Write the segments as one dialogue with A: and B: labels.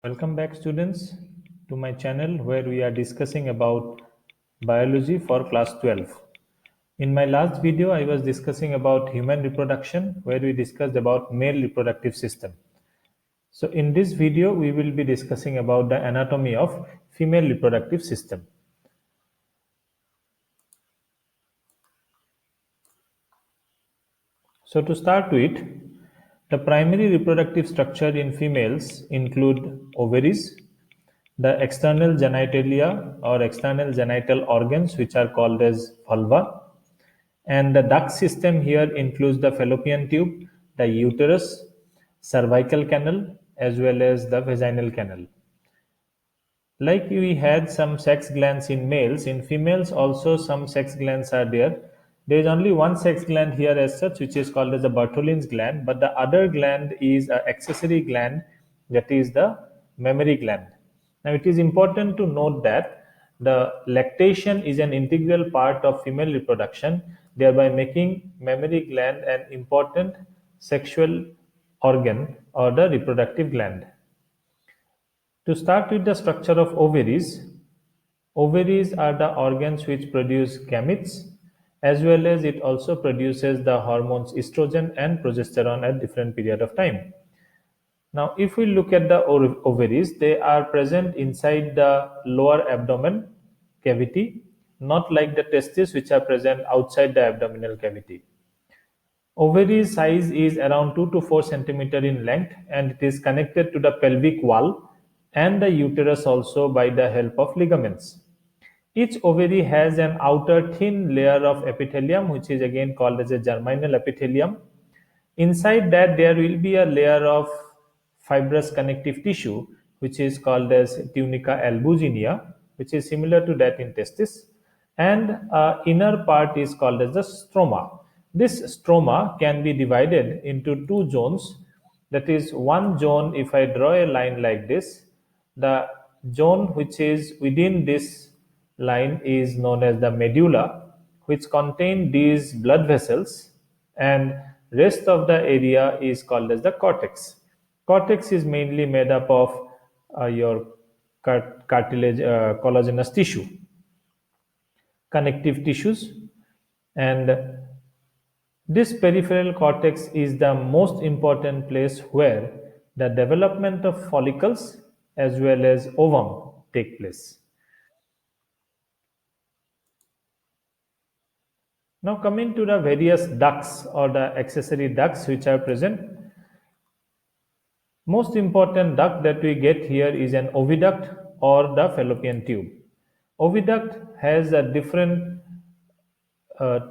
A: Welcome back students to my channel where we are discussing about biology for class 12. In my last video I was discussing about human reproduction where we discussed about male reproductive system. So in this video we will be discussing about the anatomy of female reproductive system. So to start with, the primary reproductive structure in females include ovaries, the external genitalia or external genital organs which are called as vulva, and the duct system here includes the fallopian tube, the uterus, cervical canal as well as the vaginal canal. Like we had some sex glands in males, in females also some sex glands are there. There is only one sex gland here as such, which is called as the Bartholin's gland, but the other gland is an accessory gland, that is the mammary gland. Now it is important to note that the lactation is an integral part of female reproduction, thereby making mammary gland an important sexual organ or the reproductive gland. To start with the structure of ovaries, ovaries are the organs which produce gametes, as well as it also produces the hormones estrogen and progesterone at different period of time. Now, if we look at the ovaries, they are present inside the lower abdomen cavity, not like the testes which are present outside the abdominal cavity. Ovary size is around 2 to 4 centimeter in length and it is connected to the pelvic wall and the uterus also by the help of ligaments. Each ovary has an outer thin layer of epithelium which is again called as a germinal epithelium. Inside that there will be a layer of fibrous connective tissue which is called as tunica albuginea, which is similar to that in testis, and inner part is called as the stroma. This stroma can be divided into two zones. That is, one zone, if I draw a line like this, the zone which is within this line is known as the medulla, which contain these blood vessels, and rest of the area is called as the cortex. Cortex is mainly made up of your cartilage, collagenous tissue, connective tissues, and this peripheral cortex is the most important place where the development of follicles as well as ovum take place. Now coming to the various ducts or the accessory ducts which are present. Most important duct that we get here is an oviduct or the fallopian tube. Oviduct has a different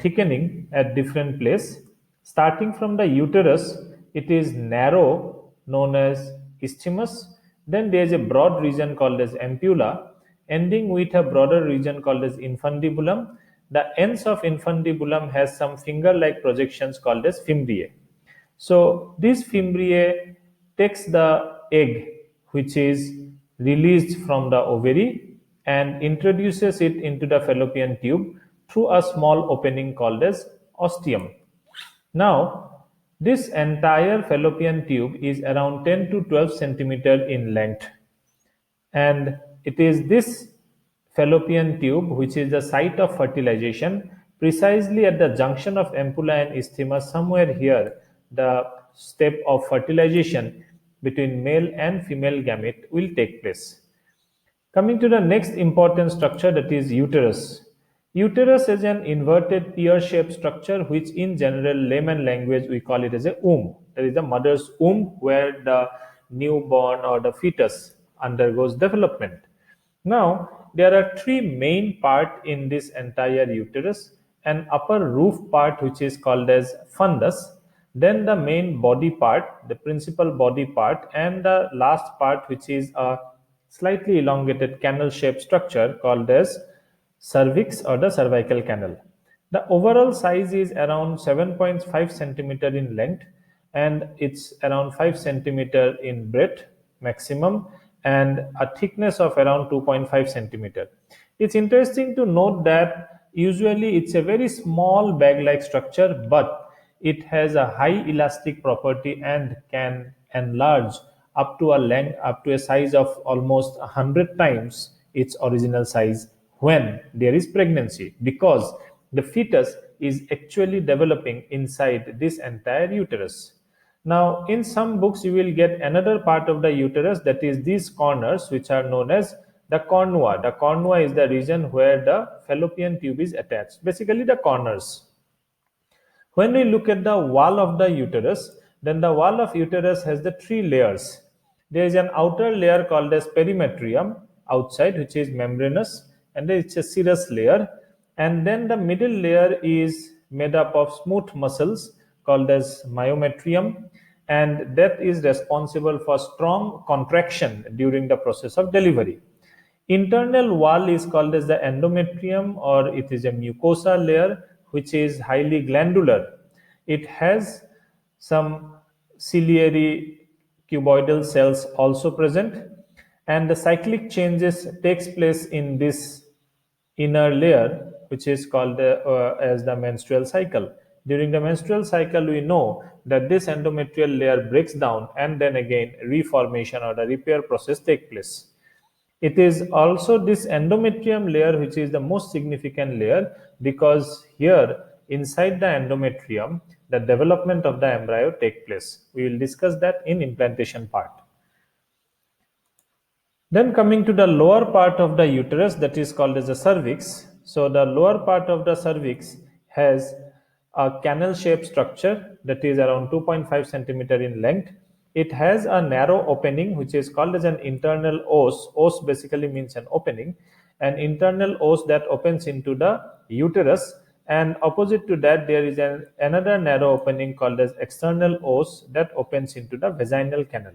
A: thickening at different place. Starting from the uterus, it is narrow, known as isthmus. Then there is a broad region called as ampulla, ending with a broader region called as infundibulum. The ends of infundibulum has some finger-like projections called as fimbriae. So this fimbriae takes the egg which is released from the ovary and introduces it into the fallopian tube through a small opening called as ostium. Now, this entire fallopian tube is around 10 to 12 centimeter in length, and it is this fallopian tube which is the site of fertilization. Precisely at the junction of ampulla and isthmus, somewhere here, the step of fertilization between male and female gamete will take place. Coming to the next important structure, that is uterus. Uterus is an inverted pear-shaped structure which in general layman language we call it as a womb. That is the mother's womb where the newborn or the fetus undergoes development. Now, there are three main parts in this entire uterus: an upper roof part which is called as fundus, then the main body part, the principal body part, and the last part which is a slightly elongated canal shaped structure called as cervix or the cervical canal. The overall size is around 7.5 centimeter in length and it's around 5 centimeter in breadth maximum and a thickness of around 2.5 centimeter. It's interesting to note that usually it's a very small bag-like structure, but it has a high elastic property and can enlarge up to a size of almost 100 times its original size when there is pregnancy, because the fetus is actually developing inside this entire uterus. Now, in some books, you will get another part of the uterus, that is these corners, which are known as the cornua. The cornua is the region where the fallopian tube is attached, basically the corners. When we look at the wall of the uterus, then the wall of uterus has the three layers. There is an outer layer called as perimetrium outside, which is membranous, and it's a serous layer. And then the middle layer is made up of smooth muscles called as myometrium, and that is responsible for strong contraction during the process of delivery. Internal wall is called as the endometrium, or it is a mucosa layer which is highly glandular. It has some ciliary cuboidal cells also present, and the cyclic changes takes place in this inner layer, which is called as the menstrual cycle. During the menstrual cycle, we know that this endometrial layer breaks down, and then again reformation or the repair process take place. It is also this endometrium layer which is the most significant layer, because here inside the endometrium the development of the embryo take place. We will discuss that in implantation part. Then coming to the lower part of the uterus, that is called as the cervix. So the lower part of the cervix has a canal shaped structure that is around 2.5 centimeter in length. It has a narrow opening which is called as an internal os. Os basically means an opening. An internal os that opens into the uterus, and opposite to that there is another narrow opening called as external os that opens into the vaginal canal.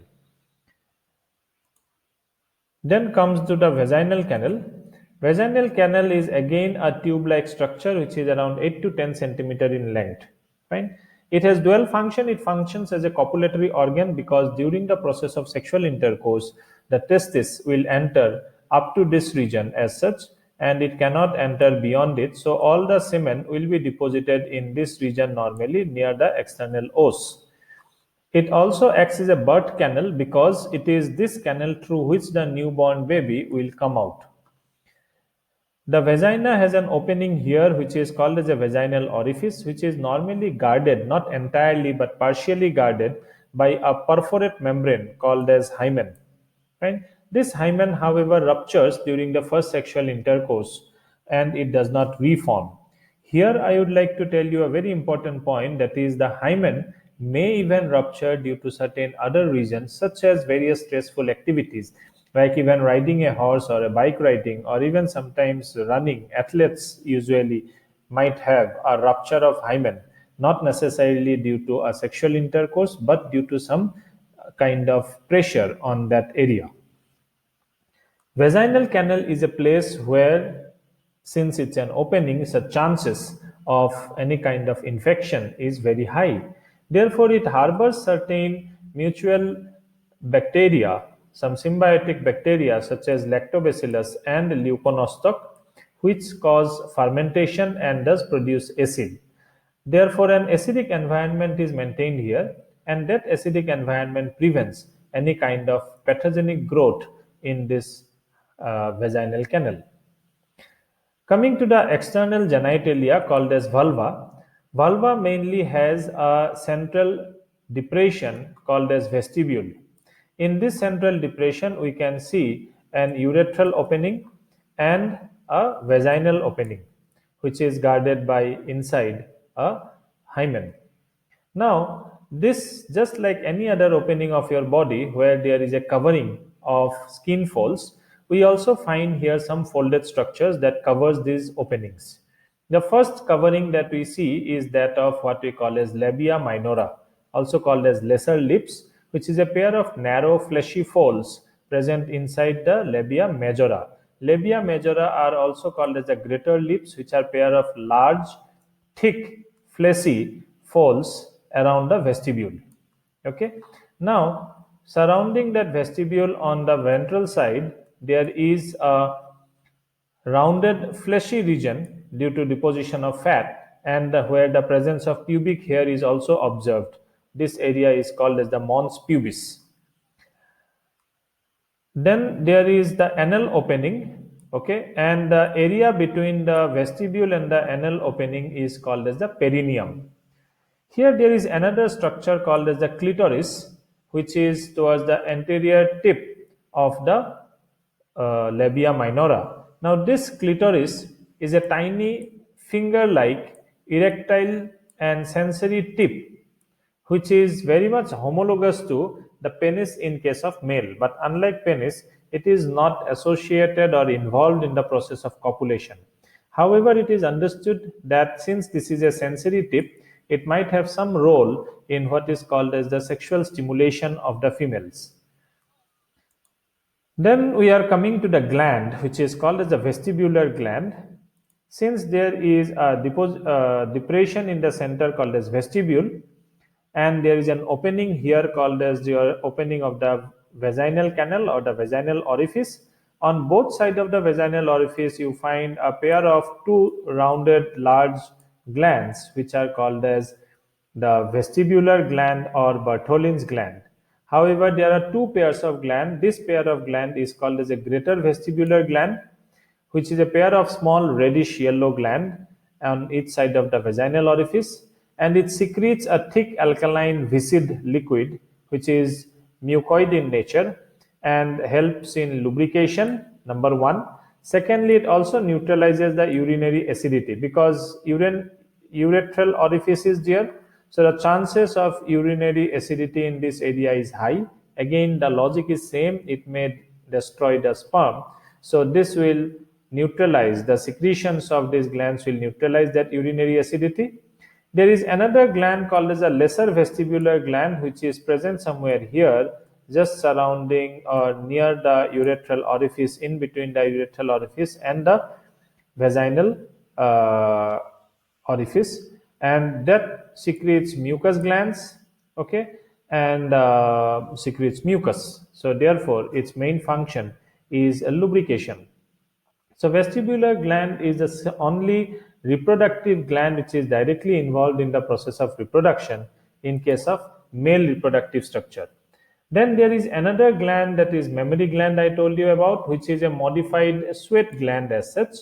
A: Then comes to the vaginal canal. Vaginal canal is again a tube-like structure which is around 8 to 10 centimeter in length. Fine. It has dual function. It functions as a copulatory organ, because during the process of sexual intercourse, the testis will enter up to this region as such, and it cannot enter beyond it. So all the semen will be deposited in this region normally near the external os. It also acts as a birth canal, because it is this canal through which the newborn baby will come out. The vagina has an opening here which is called as a vaginal orifice, which is normally guarded, not entirely but partially guarded, by a perforate membrane called as hymen. Right? This hymen, however, ruptures during the first sexual intercourse and it does not reform. Here I would like to tell you a very important point, that is the hymen may even rupture due to certain other reasons, such as various stressful activities, like even riding a horse or a bike riding, or even sometimes running. Athletes usually might have a rupture of hymen, not necessarily due to a sexual intercourse, but due to some kind of pressure on that area. Vaginal canal is a place where, since it's an opening, the chances of any kind of infection is very high. Therefore, it harbors certain mutual bacteria, some symbiotic bacteria such as lactobacillus and leuconostoc, which cause fermentation and does produce acid. Therefore, an acidic environment is maintained here, and that acidic environment prevents any kind of pathogenic growth in this vaginal canal. Coming to the external genitalia called as vulva, vulva mainly has a central depression called as vestibule. In this central depression, we can see an urethral opening and a vaginal opening, which is guarded by inside a hymen. Now, this, just like any other opening of your body where there is a covering of skin folds, we also find here some folded structures that covers these openings. The first covering that we see is that of what we call as labia minora, also called as lesser lips, which is a pair of narrow fleshy folds present inside the labia majora. Labia majora are also called as the greater lips, which are pair of large, thick, fleshy folds around the vestibule. Okay. Now, surrounding that vestibule on the ventral side, there is a rounded fleshy region due to deposition of fat, and where the presence of pubic hair is also observed. This area is called as the mons pubis. Then there is the anal opening, okay, and the area between the vestibule and the anal opening is called as the perineum. Here there is another structure called as the clitoris, which is towards the anterior tip of the labia minora. Now this clitoris is a tiny finger-like erectile and sensory tip which is very much homologous to the penis in case of male. But unlike penis, it is not associated or involved in the process of copulation. However, it is understood that since this is a sensory tip, it might have some role in what is called as the sexual stimulation of the females. Then we are coming to the gland, which is called as the vestibular gland. Since there is a depression in the center called as vestibule, and there is an opening here called as the opening of the vaginal canal or the vaginal orifice. On both sides of the vaginal orifice, you find a pair of two rounded large glands, which are called as the vestibular gland or Bartholin's gland. However, there are two pairs of gland. This pair of gland is called as a greater vestibular gland, which is a pair of small reddish yellow gland on each side of the vaginal orifice, and it secretes a thick alkaline viscid liquid which is mucoid in nature and helps in lubrication, number one. Secondly, it also neutralizes the urinary acidity because urethral orifice is there, so the chances of urinary acidity in this area is high. Again, the logic is same, it may destroy the sperm, so this will neutralize the secretions of these glands, will neutralize that urinary acidity. There is another gland called as a lesser vestibular gland which is present somewhere here, just surrounding or near the urethral orifice, in between the urethral orifice and the vaginal orifice, and that secretes mucus glands, okay, and secretes mucus. So therefore its main function is a lubrication. So vestibular gland is the only reproductive gland which is directly involved in the process of reproduction in case of male reproductive structure. Then there is another gland, that is mammary gland I told you about, which is a modified sweat gland as such.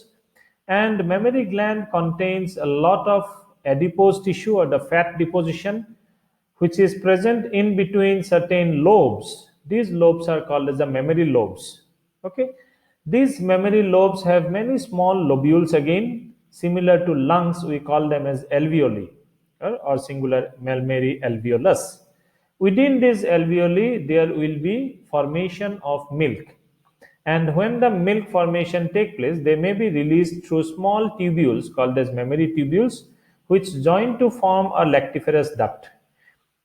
A: And mammary gland contains a lot of adipose tissue or the fat deposition which is present in between certain lobes. These lobes are called as the mammary lobes. Okay, these mammary lobes have many small lobules again, similar to lungs. We call them as alveoli or singular mammary alveolus. Within these alveoli, there will be formation of milk. And when the milk formation take place, they may be released through small tubules called as mammary tubules, which join to form a lactiferous duct.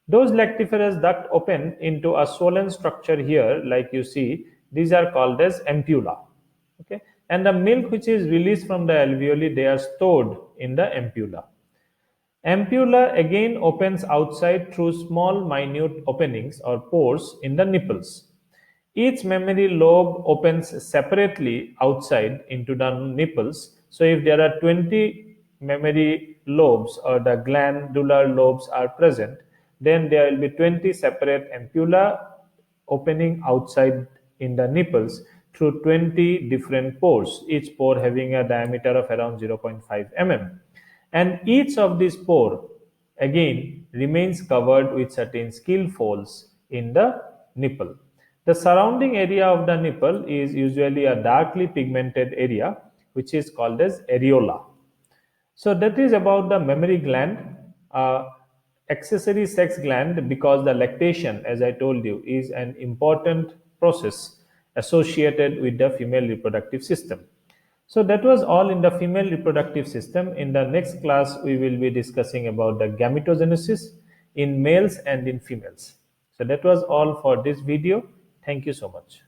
A: Those lactiferous duct open into a swollen structure here, like you see. These are called as ampulla. Okay, and the milk which is released from the alveoli, they are stored in the ampulla. Ampulla again opens outside through small minute openings or pores in the nipples. Each mammary lobe opens separately outside into the nipples. So if there are 20 mammary lobes or the glandular lobes are present, then there will be 20 separate ampulla opening outside in the nipples through 20 different pores, each pore having a diameter of around 0.5 mm. And each of these pore again remains covered with certain skin folds in the nipple. The surrounding area of the nipple is usually a darkly pigmented area which is called as areola. So that is about the mammary gland, accessory sex gland, because the lactation, as I told you, is an important process associated with the female reproductive system. So that was all in the female reproductive system. In the next class, we will be discussing about the gametogenesis in males and in females. So that was all for this video. Thank you so much.